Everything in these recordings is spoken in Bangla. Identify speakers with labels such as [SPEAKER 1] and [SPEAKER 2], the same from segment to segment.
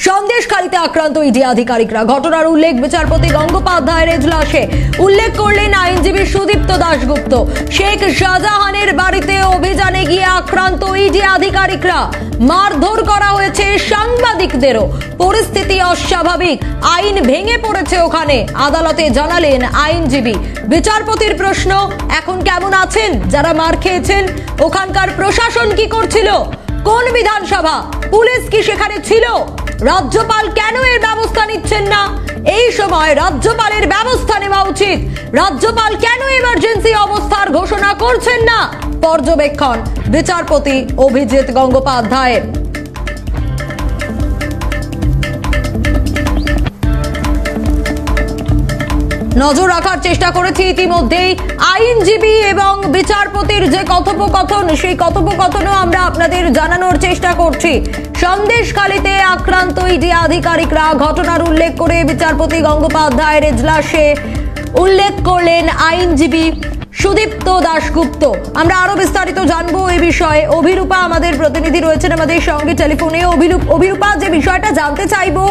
[SPEAKER 1] সন্দেশখালীতে আক্রান্ত ইডি আধিকারিকরা। ঘটনার উল্লেখ বিচারপতি গঙ্গোপাধ্যায়ের এজলাসে। উল্লেখ করলেন আইনজীবী সুদীপ্ত দাশগুপ্ত। শেখ শাহজাহানের বাড়িতে অভিযানে গিয়ে আক্রান্ত ইডি আধিকারিকরা। মারধর করা হয়েছে সাংবাদিকদেরও। পরিস্থিতি অস্বাভাবিক, আইন ভেঙে পড়েছে ওখানে, আদালতে জানালেন আইনজীবী। বিচারপতির প্রশ্ন, এখন কেমন আছেন যারা মার খেয়েছেন? ওখানকার প্রশাসন কি করছিল? কোন বিধানসভা? পুলিশ কি সেখানে ছিল? রাজ্যপাল কেন এর ব্যবস্থা নিচ্ছেন না? এই সময় রাজ্যপালের ব্যবস্থা নেওয়া উচিত। রাজ্যপাল কেন এমার্জেন্সি অবস্থার ঘোষণা করছেন না? পর্যবেক্ষণ বিচারপতি অভিজিৎ গঙ্গোপাধ্যায়ের। নজর রাখার চেষ্টা করেছি ইতিমধ্যেই আইনজীবী এবং বিচারপতির যে কথোপকথন, সেই কথোপকথনও আমরা আপনাদের জানানোর চেষ্টা করছি। সন্দেশখালীতে আক্রান্ত ইডি আধিকারিকরা। ঘটনার উল্লেখ করে বিচারপতি গঙ্গোপাধ্যায়ের এজলাসে উল্লেখ করলেন আইনজীবী সুদীপ্ত দাশগুপ্ত। আমরা আরো বিস্তারিত জানবো এই বিষয়ে। অভিরূপা আমাদের প্রতিনিধি রয়েছেন আমাদের সঙ্গে টেলিফোনে। অভিরূপা, যে বিষয়টা জানতে চাইবো,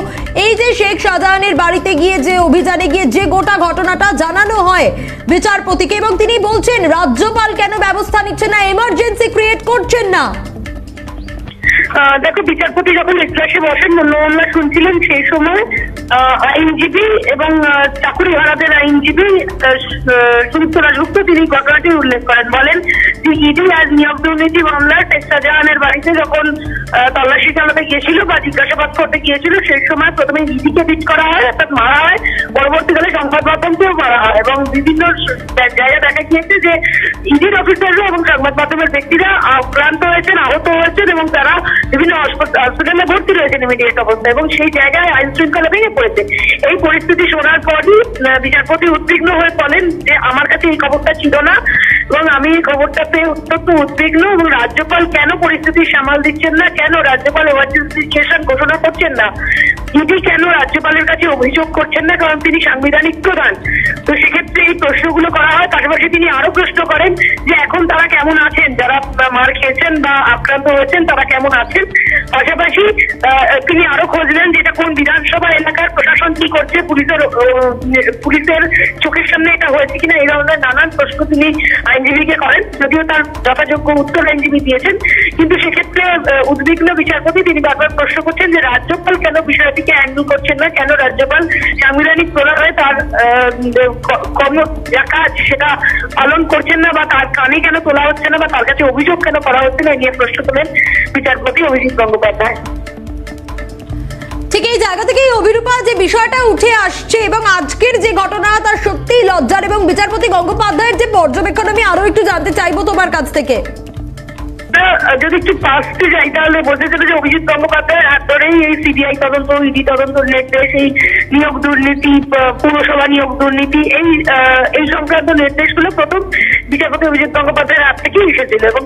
[SPEAKER 1] এই যে শেখ শাহজাহানের বাড়িতে গিয়ে যে অভিযানে গিয়ে যে গোটা ঘটনাটা জানানো হয় বিচারপতিকে, এবং তিনি বলছেন রাজ্যপাল কেন ব্যবস্থা নিচ্ছেন না, এমার্জেন্সি ক্রিয়েট করছেন না।
[SPEAKER 2] দেখো, বিচারপতি যখন এজলাসে বসেন, মামলা শুনছিলেন, সেই সময় আইনজীবী এবং চাকুরিহারাদের আইনজীবী সুদীপ্ত দাশগুপ্ত তিনি ঘটনাটি উল্লেখ করেন। বলেন যে ইডি আজ নিয়োগ দুর্নীতি মামলায় শেখ শাহজাহানের বাড়িতে যখন তল্লাশি চালাতে গিয়েছিল বা জিজ্ঞাসাবাদ করতে গিয়েছিল, সেই সময় প্রথমে ইডিকে বিট করা হয়, অর্থাৎ মারা হয়। পরবর্তীকালে সংবাদ মাধ্যমকেও মারা হয় এবং বিভিন্ন জায়গায় দেখা গিয়েছে যে ইডির অফিসাররা এবং সংবাদ মাধ্যমের ব্যক্তিরা আক্রান্ত হয়েছেন, আহত হয়েছেন এবং তারা বিভিন্ন হসপিটালে ভর্তি রয়েছেন ইমিডিয়েট অবস্থায়, এবং সেই জায়গায় আইন শৃঙ্খলা ভেঙে পড়েছে। এই পরিস্থিতি শোনার পরই বিচারপতি উদ্বিগ্ন হয়ে বলেন যে আমার কাছে এই খবরটা ছিল না এবং আমি এই খবরটা পেয়ে অত্যন্ত উদ্বিগ্ন, এবং রাজ্যপাল কেন পরিস্থিতি সামাল দিচ্ছেন না, কেন রাজ্যপাল এমার্জেন্সি সিচুয়েশন ঘোষণা করছেন না, ইডি কেন রাজ্যপালের কাছে অভিযোগ করছেন না, কারণ তিনি সাংবিধানিক প্রধান। তো সেক্ষেত্রে এই প্রশ্নগুলো করা হয়। পাশাপাশি তিনি আরো প্রশ্ন করেন যে এখন তারা কেমন আছেন, যারা মার খেয়েছেন বা আক্রান্ত হয়েছেন তারা কেমন আছেন। পাশাপাশি তিনি আরো খোঁজ নেন যেটা কোন বিধানসভা এলাকার প্রশাসন কি করছে, পুলিশের চোখের সামনে এটা হয়েছে কিনা, এই ধরনের নানান প্রশ্ন তিনি আইনজীবীকে করেন। যদিও তার যথাযোগ্য উত্তর আইনজীবী দিয়েছেন, কিন্তু সেক্ষেত্রে উদ্বিগ্ন বিচারপতি তিনি বারবার প্রশ্ন করছেন যে রাজ্যপাল কেন বিষয়টিকে হ্যান্ডেল করছেন না, কেন রাজ্যপাল সাংবিধানিক প্রধান হয়ে তার কর্ম যা কাজ সেটা পালন করছেন না, বা তার কানে কেন তোলা হচ্ছে না, বা তার কাছে অভিযোগ কেন করা হচ্ছে না, নিয়ে প্রশ্ন তোলেন বিচারপতি অভিজিৎ গঙ্গোপাধ্যায়।
[SPEAKER 1] ঠিক এই জায়গা থেকেই অভিরূপা, যে বিষয়টা উঠে আসছে এবং আজকের যে ঘটনা তার সত্যিই লজ্জার, এবং বিচারপতি গঙ্গোপাধ্যায়ের যে পর্যবেক্ষণ আমি আরো একটু জানতে চাইবো তোমার কাছ থেকে।
[SPEAKER 2] যদি একটু পাস্টে যাই তাহলে বলতে চলে যে অভিজিৎ গঙ্গোপাধ্যায়ের হাত ধরেই এই সিবিআই তদন্ত, ইডি তদন্ত নির্দেশ, এই নিয়োগ দুর্নীতি, পুরসভা নিয়োগ দুর্নীতি, এই সংক্রান্ত নির্দেশগুলো প্রথম বিচারপতি অভিজিৎ গঙ্গোপাধ্যায়ের হাত থেকেই এসেছিল। এবং